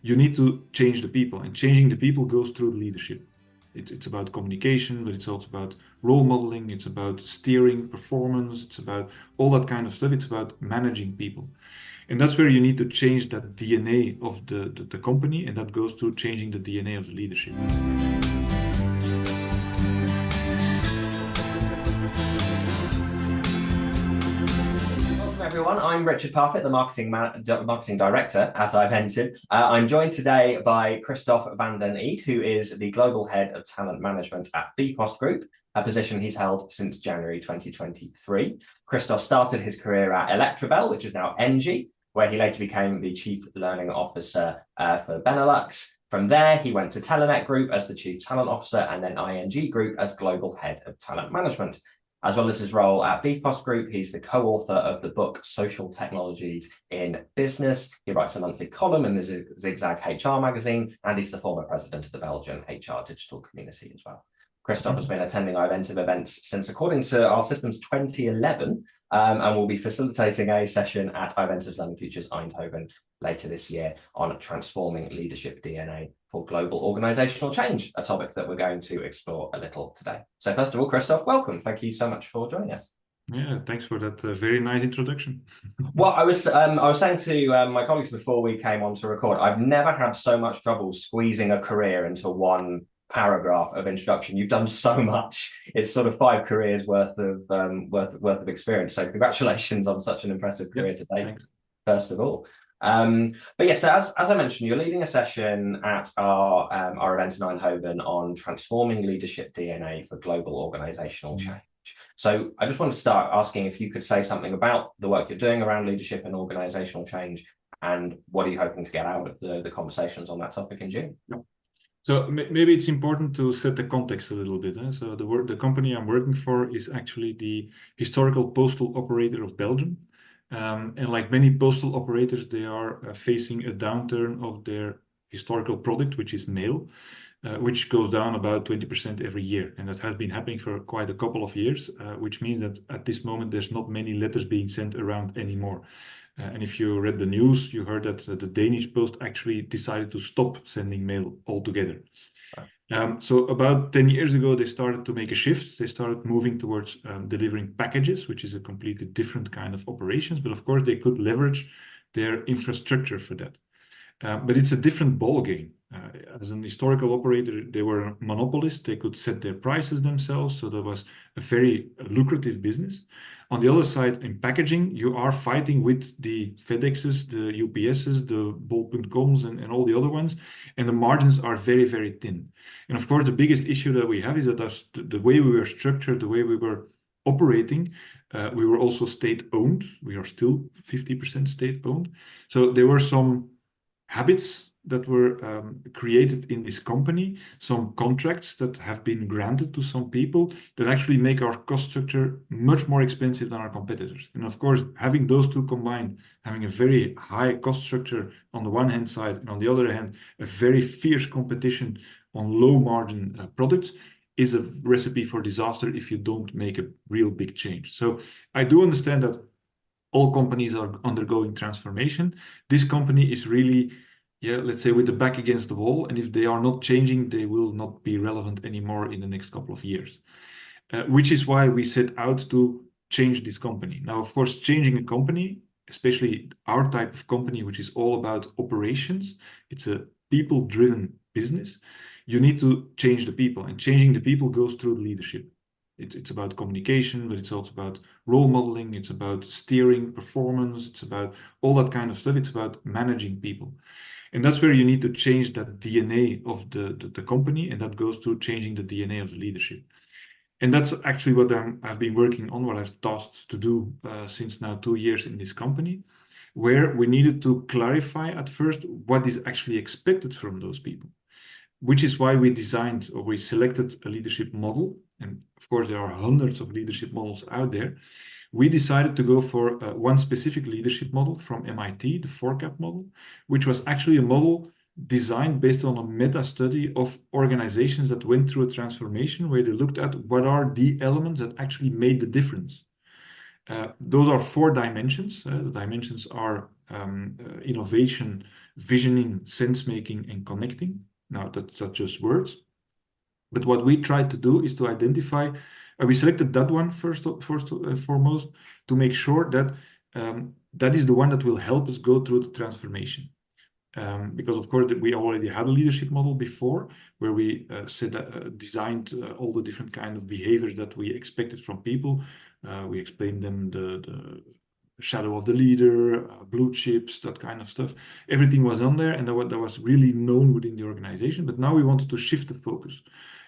you need to change the people, and changing the people goes through leadership. It's about communication, but it's also about role modeling. It's about steering performance. It's about all that kind of stuff. It's about managing people. And that's where you need to change that DNA of the company, and that goes through changing the DNA of the leadership. Everyone, I'm Richard Parfitt, the marketing director at iVentiv. I'm joined today by Christophe Vanden Eede, who is the global head of talent management at bpostgroup, a position he's held since January 2023. Christophe started his career at Electrabel, which is now ENGIE, where he later became the chief learning officer for Benelux. From there, he went to Telenet Group as the chief talent officer, and then ING Group as global head of talent management. As well as his role at bpostgroup, he's the co-author of the book Social Technologies in Business. He writes a monthly column in the Zigzag HR magazine, and he's the former president of the Belgian HR digital community as well. Christophe has been attending iVentiv events since, according to our systems, 2011, and will be facilitating a session at iVentiv's Learning Futures Eindhoven later this year on transforming leadership DNA for global organizational change, a topic that we're going to explore a little today. So first of all, Christophe, welcome. Thank you so much for joining us. Yeah, thanks for that very nice introduction. Well, I was saying to my colleagues before we came on to record, I've never had so much trouble squeezing a career into one paragraph of introduction. You've done so much. It's sort of 5 careers worth of experience. So congratulations on such an impressive career today. Thanks. First of all. But yes, so as I mentioned, you're leading a session at our event in Eindhoven on transforming leadership DNA for global organizational change. So I just wanted to start asking if you could say something about the work you're doing around leadership and organizational change, and what are you hoping to get out of the conversations on that topic in June? So maybe it's important to set the context a little bit. So the company I'm working for is actually the historical postal operator of Belgium. And like many postal operators, they are facing a downturn of their historical product, which is mail, which goes down about 20% every year. And that has been happening for quite a couple of years, which means that at this moment, there's not many letters being sent around anymore. And if you read the news, you heard that the Danish Post actually decided to stop sending mail altogether. So about 10 years ago, they started to make a shift. They started moving towards delivering packages, which is a completely different kind of operations. But of course, they could leverage their infrastructure for that. But it's a different ball game. As an historical operator, they were a monopolist. They could set their prices themselves. So that was a very lucrative business. On the other side, in packaging, you are fighting with the FedExes, the UPSs, the bol.coms, and all the other ones. And the margins are very, very thin. And of course, the biggest issue that we have is that the way we were structured, the way we were operating, we were also state-owned. We are still 50% state-owned. So there were some habits that were created in this company, some contracts that have been granted to some people that actually make our cost structure much more expensive than our competitors. And of course, having those two combined, having a very high cost structure on the one hand side, and on the other hand, a very fierce competition on low margin products, is a recipe for disaster if you don't make a real big change. So I do understand that all companies are undergoing transformation. This company is really, let's say, with the back against the wall. And if they are not changing, they will not be relevant anymore in the next couple of years, which is why we set out to change this company. Now, of course, changing a company, especially our type of company, which is all about operations, it's a people-driven business. You need to change the people, and changing the people goes through leadership. It's about communication, but it's also about role modeling. It's about steering performance. It's about all that kind of stuff. It's about managing people. And that's where you need to change that DNA of the company, and that goes through changing the DNA of the leadership. And that's actually what I've been working on, what I've tasked to do since now 2 years in this company, where we needed to clarify at first what is actually expected from those people, which is why we designed, or we selected, a leadership model. And of course, there are hundreds of leadership models out there. We decided to go for one specific leadership model from MIT, the 4CAP model, which was actually a model designed based on a meta study of organizations that went through a transformation, where they looked at what are the elements that actually made the difference. Those are 4 dimensions. The dimensions are innovation, visioning, sense making, and connecting. Now that's just words. But what we tried to do is to identify, we selected that one foremost to make sure that that is the one that will help us go through the transformation. Because of course we already had a leadership model before where we designed all the different kind of behaviors that we expected from people. We explained them the shadow of the leader, blue chips, that kind of stuff. Everything was on there, and that was really known within the organization. But now we wanted to shift the focus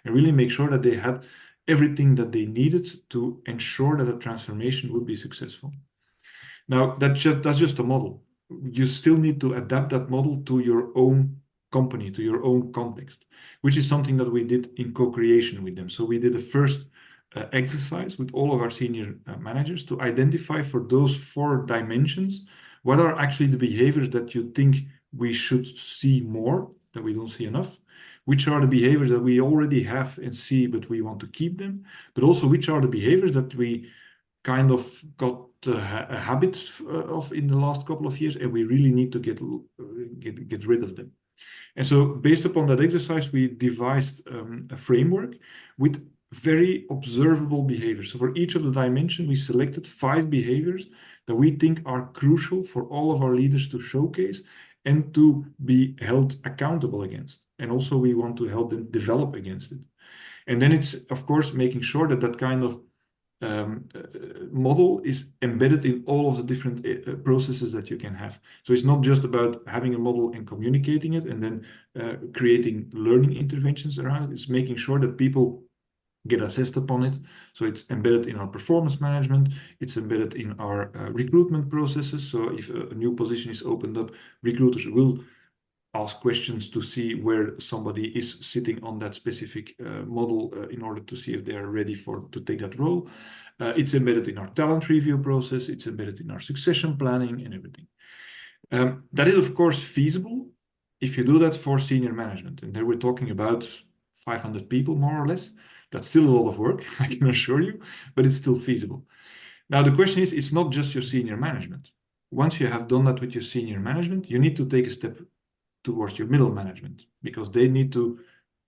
and really make sure that they had everything that they needed to ensure that the transformation would be successful. Now, that's just a model. You still need to adapt that model to your own company, to your own context, which is something that we did in co-creation with them. So we did a first exercise with all of our senior managers to identify for those 4 dimensions, what are actually the behaviors that you think we should see more, that we don't see enough, which are the behaviors that we already have and see, but we want to keep them, but also which are the behaviors that we kind of got a habit of in the last couple of years, and we really need to get rid of them. And so based upon that exercise, we devised a framework with very observable behaviors. So for each of the dimensions, we selected 5 behaviors that we think are crucial for all of our leaders to showcase and to be held accountable against. And also we want to help them develop against it. And then it's, of course, making sure that that kind of model is embedded in all of the different processes that you can have. So it's not just about having a model and communicating it and then creating learning interventions around it. It's making sure that people get assessed upon it. So it's embedded in our performance management. It's embedded in our recruitment processes. So if a new position is opened up, recruiters will ask questions to see where somebody is sitting on that specific model in order to see if they are ready to take that role. It's embedded in our talent review process. It's embedded in our succession planning and everything. That is, of course, feasible if you do that for senior management. And there we're talking about 500 people, more or less. That's still a lot of work, I can assure you, but it's still feasible. Now, the question is, it's not just your senior management. Once you have done that with your senior management, you need to take a step towards your middle management, because they need to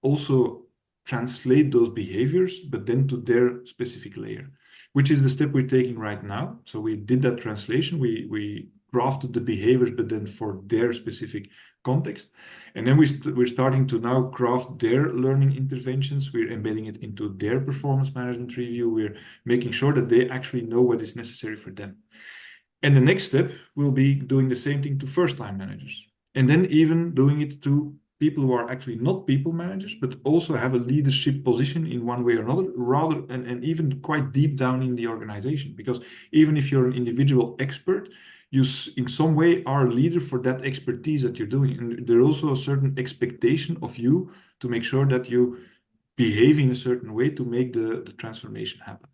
also translate those behaviors, but then to their specific layer, which is the step we're taking right now. So we did that translation. We crafted the behaviors, but then for their specific context. And then we're starting to now craft their learning interventions. We're embedding it into their performance management review. We're making sure that they actually know what is necessary for them. And the next step will be doing the same thing to first-time managers. And then even doing it to people who are actually not people managers, but also have a leadership position in one way or another, rather, and even quite deep down in the organization. Because even if you're an individual expert, you in some way are a leader for that expertise that you're doing. And there's also a certain expectation of you to make sure that you behave in a certain way to make the transformation happen.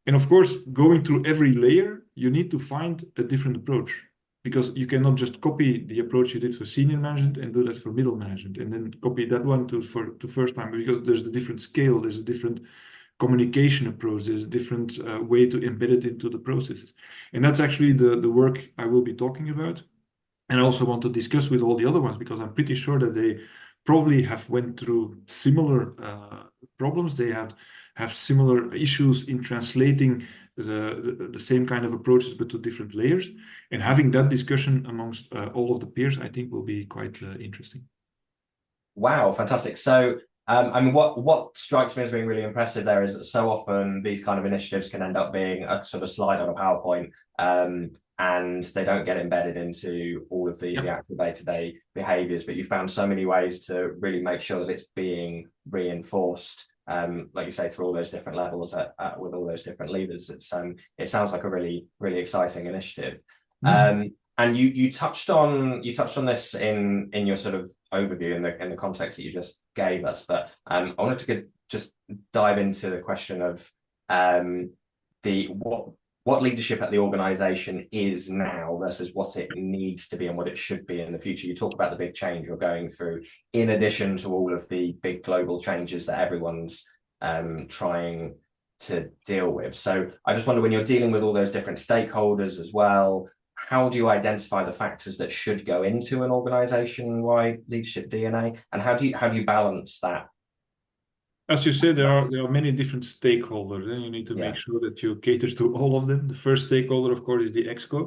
And of course, going through every layer, you need to find a different approach, because you cannot just copy the approach you did for senior management and do that for middle management, and then copy that one to first time, because there's a different scale, there's a different communication approach, there's a different way to embed it into the processes. And that's actually the work I will be talking about. And I also want to discuss with all the other ones, because I'm pretty sure that they probably have went through similar problems. They have similar issues in translating the same kind of approaches, but to different layers. And having that discussion amongst all of the peers, I think, will be quite interesting. Wow, fantastic. So, I mean, what strikes me as being really impressive there is that so often these kind of initiatives can end up being a sort of slide on a PowerPoint, and they don't get embedded into all of the actual day-to-day behaviors. But you found so many ways to really make sure that it's being reinforced, like you say, through all those different levels with all those different levers. It sounds like a really, really exciting initiative. And you touched on this in your sort of overview in the context that you just gave us, but I wanted to just dive into the question of what leadership at the organization is now versus what it needs to be and what it should be in the future. You talk about the big change you're going through, in addition to all of the big global changes that everyone's trying to deal with. So I just wonder, when you're dealing with all those different stakeholders as well, how do you identify the factors that should go into an organization-wide leadership DNA, and how do you balance that? As you said, there are many different stakeholders, and you need to make Yeah. sure that you cater to all of them. The first stakeholder, of course, is the exco.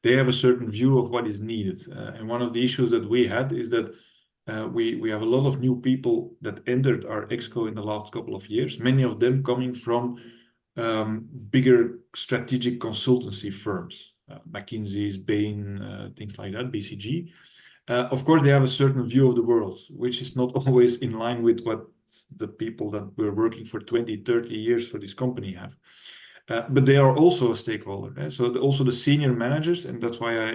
They have a certain view of what is needed, and one of the issues that we had is that we have a lot of new people that entered our exco in the last couple of years. Many of them coming from bigger strategic consultancy firms, McKinsey's, Bain, things like that, BCG. Of course, they have a certain view of the world, which is not always in line with what the people that were working for 20, 30 years for this company have. But they are also a stakeholder. So also the senior managers, and that's why I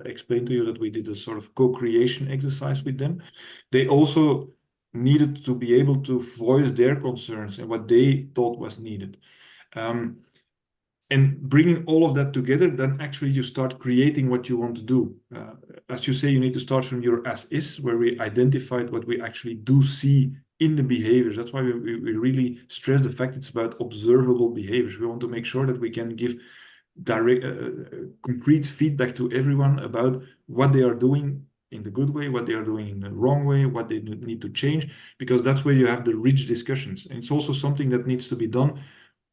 explained to you that we did a sort of co-creation exercise with them. They also needed to be able to voice their concerns and what they thought was needed. And bringing all of that together, then actually you start creating what you want to do. As you say, you need to start from your as is, where we identified what we actually do see in the behaviors. That's why we really stress the fact it's about observable behaviors. We want to make sure that we can give direct, concrete feedback to everyone about what they are doing in the good way, what they are doing in the wrong way, what they need to change, because that's where you have the rich discussions. And it's also something that needs to be done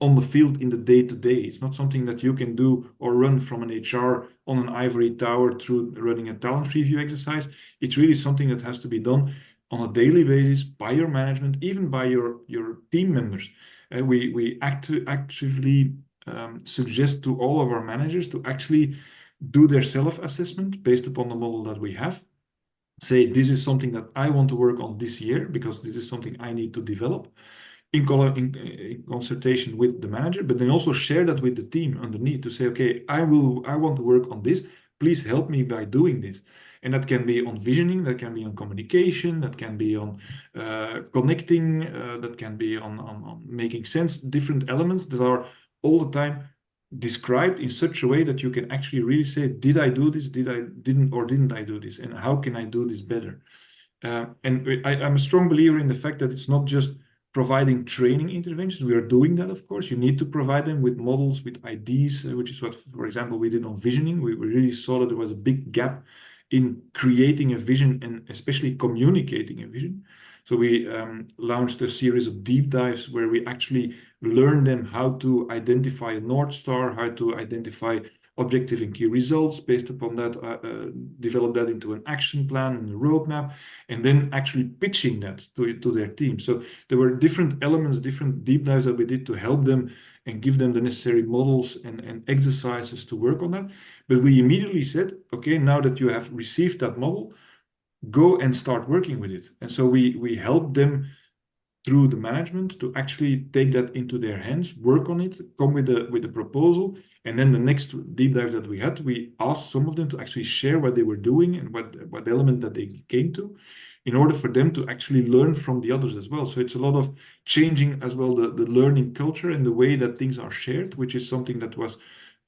on the field in the day-to-day. It's not something that you can do or run from an HR on an ivory tower through running a talent review exercise. It's really something that has to be done on a daily basis by your management, even by your team members. We actively suggest to all of our managers to actually do their self-assessment based upon the model that we have. Say, this is something that I want to work on this year because this is something I need to develop in consultation with the manager, but then also share that with the team underneath to say, okay, I want to work on this. Please help me by doing this. And that can be on visioning, that can be on communication, that can be on connecting, that can be on making sense, different elements that are all the time described in such a way that you can actually really say, did I do this? Didn't I do this? And how can I do this better? And I'm a strong believer in the fact that it's not just providing training interventions. We are doing that, of course. You need to provide them with models, with IDs, which is what, for example, we did on visioning. We really saw that there was a big gap in creating a vision and especially communicating a vision. So we launched a series of deep dives where we actually learned them how to identify a North Star, how to identify objective and key results. Based upon that, develop that into an action plan and a roadmap, and then actually pitching that to their team. So there were different elements, different deep dives that we did to help them and give them the necessary models and exercises to work on that. But we immediately said, okay, now that you have received that model, go and start working with it. And so we helped them through the management to actually take that into their hands, work on it, come with a proposal. And then the next deep dive that we had, we asked some of them to actually share what they were doing and what element that they came to, in order for them to actually learn from the others as well. So it's a lot of changing as well the learning culture and the way that things are shared, which is something that was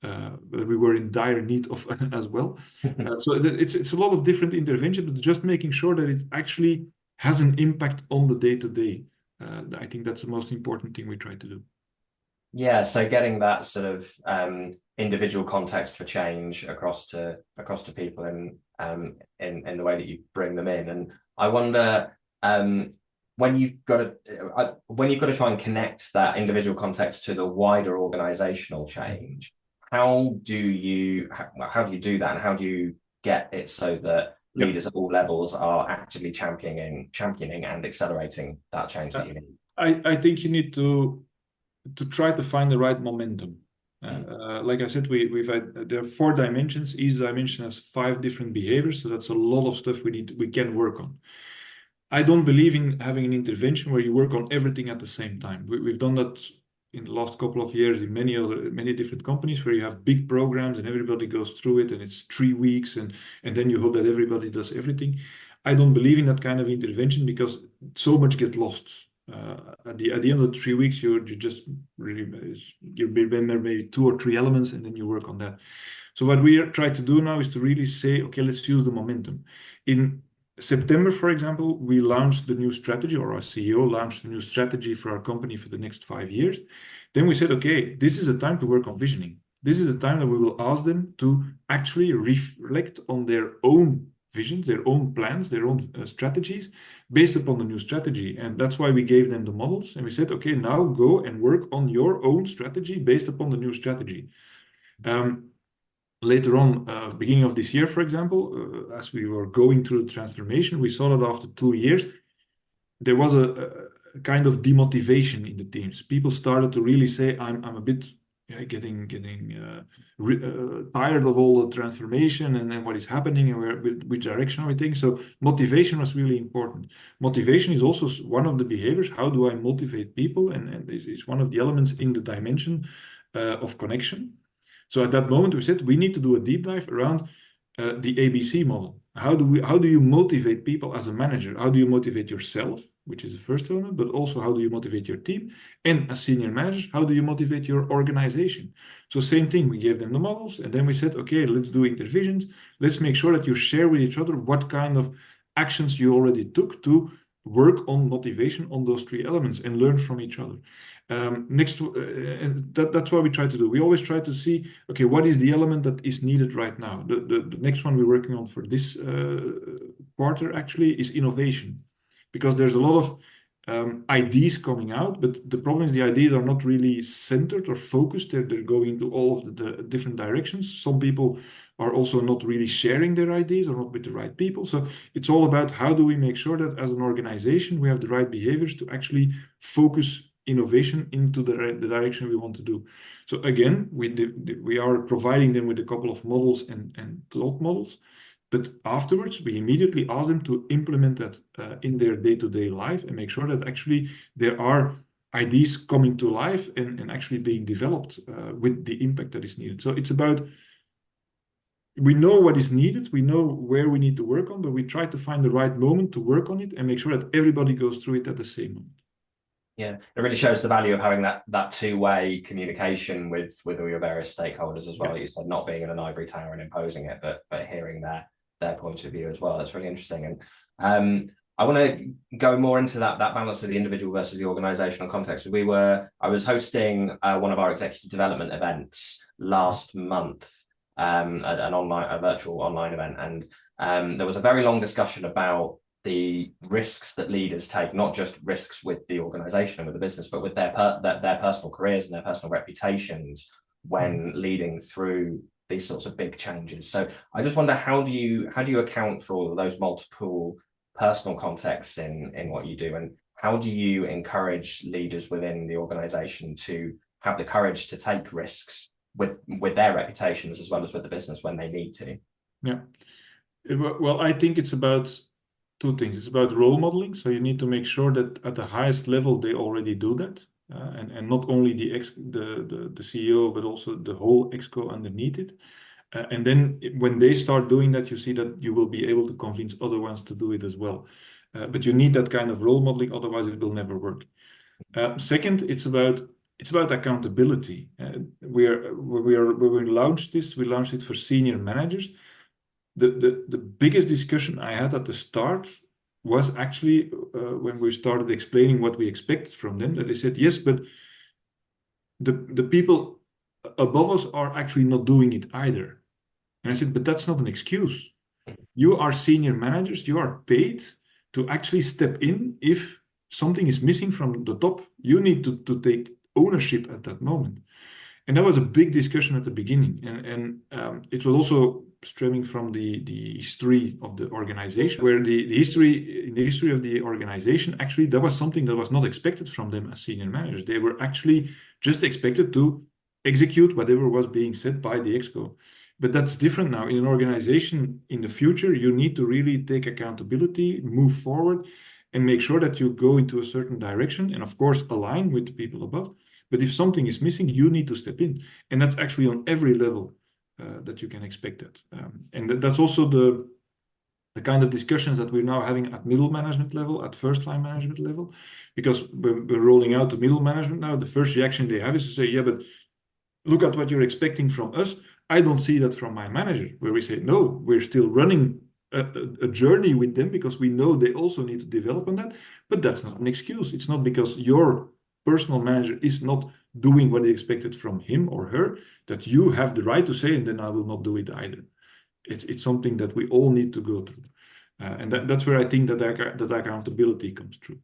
that we were in dire need of as well. So it's a lot of different interventions, but just making sure that it actually has an impact on the day-to-day. I think that's the most important thing we try to do. Yeah, so getting that sort of individual context for change across to people in the way that you bring them in. And I wonder when you've got to try and connect that individual context to the wider organizational change, how do you do that, and how do you get it so that leaders at all levels are actively championing and accelerating that change that you need? I think you need to try to find the right momentum. Like I said, we've had there are 4 dimensions. Each dimension has 5 different behaviors, so that's a lot of stuff we can work on. I don't believe in having an intervention where you work on everything at the same time. We've done that in the last couple of years in many different companies where you have big programs and everybody goes through it and it's 3 weeks and then you hope that everybody does everything. I don't believe in that kind of intervention because so much gets lost. At the end of the 3 weeks, you just really you remember maybe 2 or 3 elements and then you work on that. So what we are trying to do now is to really say, okay, let's use the momentum. In September, for example, we launched the new strategy, or our CEO launched the new strategy for our company for the next 5 years. Then we said, okay, this is a time to work on visioning. this is the time that we will ask them to actually reflect on their own visions, their own plans, their own strategies based upon the new strategy. And that's why we gave them the models and we said, okay, now go and work on your own strategy based upon the new strategy. Later on, beginning of this year, for example, as we were going through the transformation, we saw that after 2 years, there was a kind of demotivation in the teams. People started to really say, I'm a bit getting tired of all the transformation and then what is happening and which direction are we taking. So motivation was really important. Motivation is also one of the behaviors. How do I motivate people? And it's one of the elements in the dimension of connection. So at that moment, we said we need to do a deep dive around the ABC model. How do you motivate people as a manager? How do you motivate yourself, which is the first element, but also how do you motivate your team? And as senior managers, how do you motivate your organization? So same thing, we gave them the models, and then we said, okay, let's do intervisions. Let's make sure that you share with each other what kind of actions you already took to work on motivation on those 3 elements and learn from each other. That's what we try to do. We always try to see, okay, what is the element that is needed right now? The next one we're working on for this quarter actually is innovation, because there's a lot of ideas coming out, but the problem is the ideas are not really centered or focused. They're going into all of the different directions. Some people are also not really sharing their ideas or not with the right people. So it's all about how do we make sure that as an organization we have the right behaviors to actually focus innovation into the direction we want to do. So again, we are providing them with a couple of models and thought models, but afterwards we immediately ask them to implement that in their day-to-day life and make sure that actually there are ideas coming to life and actually being developed with the impact that is needed. So it's about, we know what is needed, we know where we need to work on, but we try to find the right moment to work on it and make sure that everybody goes through it at the same moment. Yeah, it really shows the value of having that two-way communication with all your various stakeholders as well. Yeah. You said not being in an ivory tower and imposing it, but hearing their point of view as well. That's really interesting. And I want to go more into that balance of the individual versus the organizational context. I was hosting one of our executive development events last month, a virtual online event, and there was a very long discussion about the risks that leaders take, not just risks with the organization and with the business, but with their personal careers and their personal reputations when leading through these sorts of big changes. So I just wonder, how do you account for all of those multiple personal contexts in what you do, and how do you encourage leaders within the organization to have the courage to take risks with their reputations as well as with the business when they need to? Yeah, well, I think it's about 2 things. It's about role modeling. So you need to make sure that at the highest level they already do that, and not only the CEO, but also the whole exco underneath it. And then when they start doing that, you see that you will be able to convince other ones to do it as well. But you need that kind of role modeling, otherwise it will never work. Second, it's about accountability. When we launched it for senior managers. The biggest discussion I had at the start was actually when we started explaining what we expected from them, that they said, yes, but the people above us are actually not doing it either. And I said, but that's not an excuse. You are senior managers, you are paid to actually step in. If something is missing from the top, you need to take ownership at that moment. And that was a big discussion at the beginning. And it was also stemming from the history of the organization, where in the history of the organization, actually, that was something that was not expected from them as senior managers. They were actually just expected to execute whatever was being said by the exco. But that's different now. In an organization in the future, you need to really take accountability, move forward, and make sure that you go into a certain direction, and of course, align with the people above. But if something is missing, you need to step in. And that's actually on every level that you can expect that. And that's also the kind of discussions that we're now having at middle management level, at first line management level, because we're rolling out to middle management now. The first reaction they have is to say, yeah, but look at what you're expecting from us. I don't see that from my manager, where we say, no, we're still running a journey with them because we know they also need to develop on that. But that's not an excuse. It's not because your personal manager is not doing what is expected from him or her, that you have the right to say, and then I will not do it either. It's something that we all need to go through. And that's where I think that accountability comes through.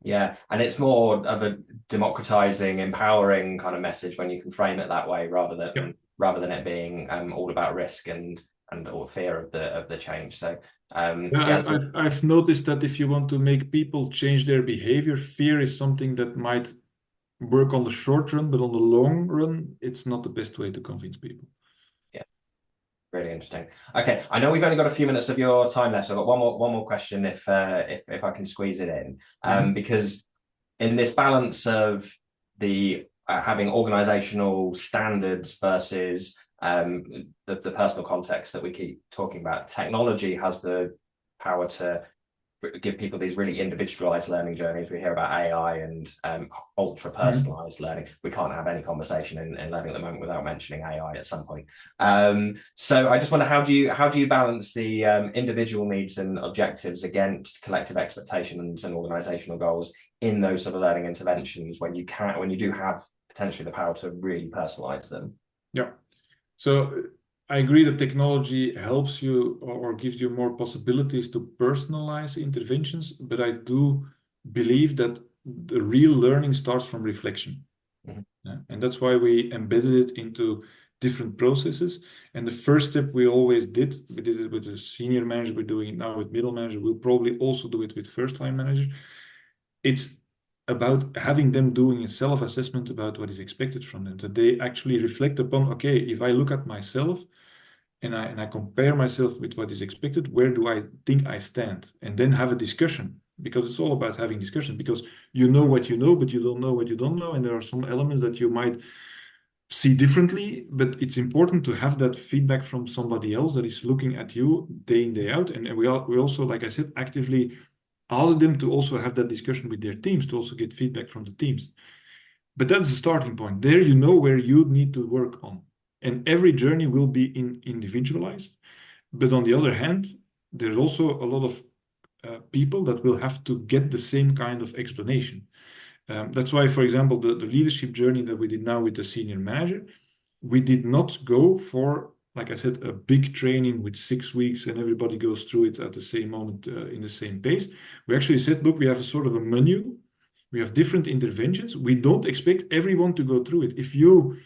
Yeah, and it's more of a democratizing, empowering kind of message when you can frame it that way, rather than it being all about risk and or fear of the change. So I've noticed that if you want to make people change their behavior, fear is something that might work on the short run, but on the long run, it's not the best way to convince people. Yeah, really interesting. Okay, I know we've only got a few minutes of your time left. So I've got one more question if I can squeeze it in, because in this balance of the having organizational standards versus the personal context that we keep talking about, technology has the power to give people these really individualized learning journeys. We hear about AI and ultra personalized learning. We can't have any conversation in learning at the moment without mentioning AI at some point. So I just wonder, how do you balance the individual needs and objectives against collective expectations and organizational goals in those sort of learning interventions when you do have potentially the power to really personalize them? Yeah. So I agree that technology helps you or gives you more possibilities to personalize interventions, but I do believe that the real learning starts from reflection. Yeah? And that's why we embedded it into different processes. And the first step we always did, we did it with the senior manager, we're doing it now with middle manager, we'll probably also do it with first line manager. It's about having them doing a self-assessment about what is expected from them, that they actually reflect upon, okay, if I look at myself and I compare myself with what is expected, where do I think I stand? And then have a discussion, because it's all about having discussion, because you know what you know, but you don't know what you don't know. And there are some elements that you might see differently, but it's important to have that feedback from somebody else that is looking at you day in, day out. And we also, like I said, actively ask them to also have that discussion with their teams, to also get feedback from the teams. But that's the starting point. There you know where you need to work on. And every journey will be individualized. But on the other hand, there's also a lot of people that will have to get the same kind of explanation. That's why, for example, the leadership journey that we did now with the senior manager, we did not go for, like I said, a big training with 6 weeks and everybody goes through it at the same moment in the same pace. We actually said, look, we have a sort of a menu. We have different interventions. We don't expect everyone to go through it. If you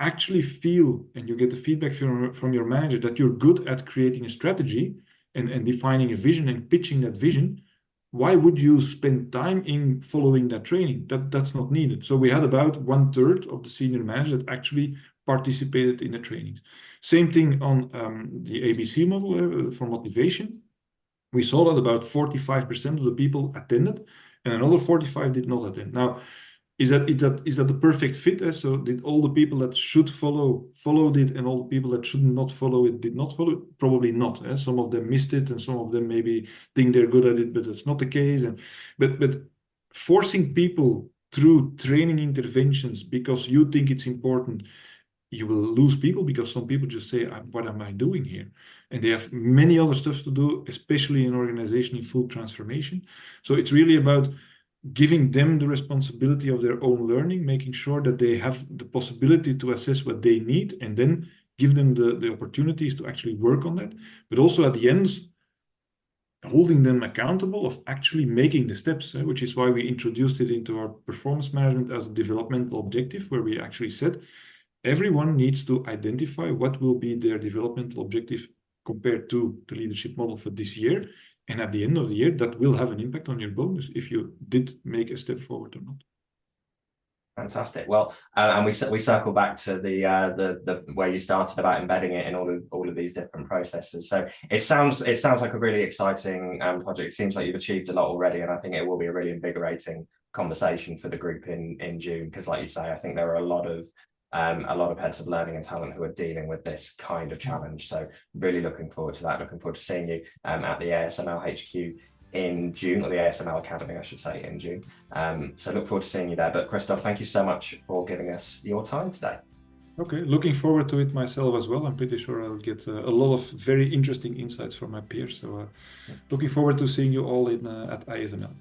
actually feel and you get the feedback from your manager that you're good at creating a strategy and defining a vision and pitching that vision, why would you spend time in following that training? That's not needed. So we had about 1/3 of the senior managers that actually participated in the trainings. Same thing on the ABC model for motivation. We saw that about 45% of the people attended and another 45 did not attend. Now, is that the perfect fit? So did all the people that should followed it and all the people that should not follow it did not follow it? Probably not. Some of them missed it and some of them maybe think they're good at it, but that's not the case. But forcing people through training interventions because you think it's important, you will lose people, because some people just say, what am I doing here? And they have many other stuff to do, especially in organization in full transformation. So it's really about giving them the responsibility of their own learning, making sure that they have the possibility to assess what they need, and then give them the opportunities to actually work on that. But also at the end, holding them accountable of actually making the steps, which is why we introduced it into our performance management as a developmental objective, where we actually said, everyone needs to identify what will be their developmental objective compared to the leadership model for this year. And at the end of the year, that will have an impact on your bonus if you did make a step forward or not. Fantastic. Well, and we circle back to the where you started about embedding it in all of these different processes. So it sounds like a really exciting project. It seems like you've achieved a lot already, and I think it will be a really invigorating conversation for the group in June. Because, like you say, I think there are a lot of heads of learning and talent who are dealing with this kind of challenge. So really looking forward to that. Looking forward to seeing you at the ASML HQ in June, or the ASML Academy, I should say, in June. So look forward to seeing you there. But Christophe, thank you so much for giving us your time today. Okay, looking forward to it myself as well. I'm pretty sure I'll get a lot of very interesting insights from my peers. So looking forward to seeing you all at ISML.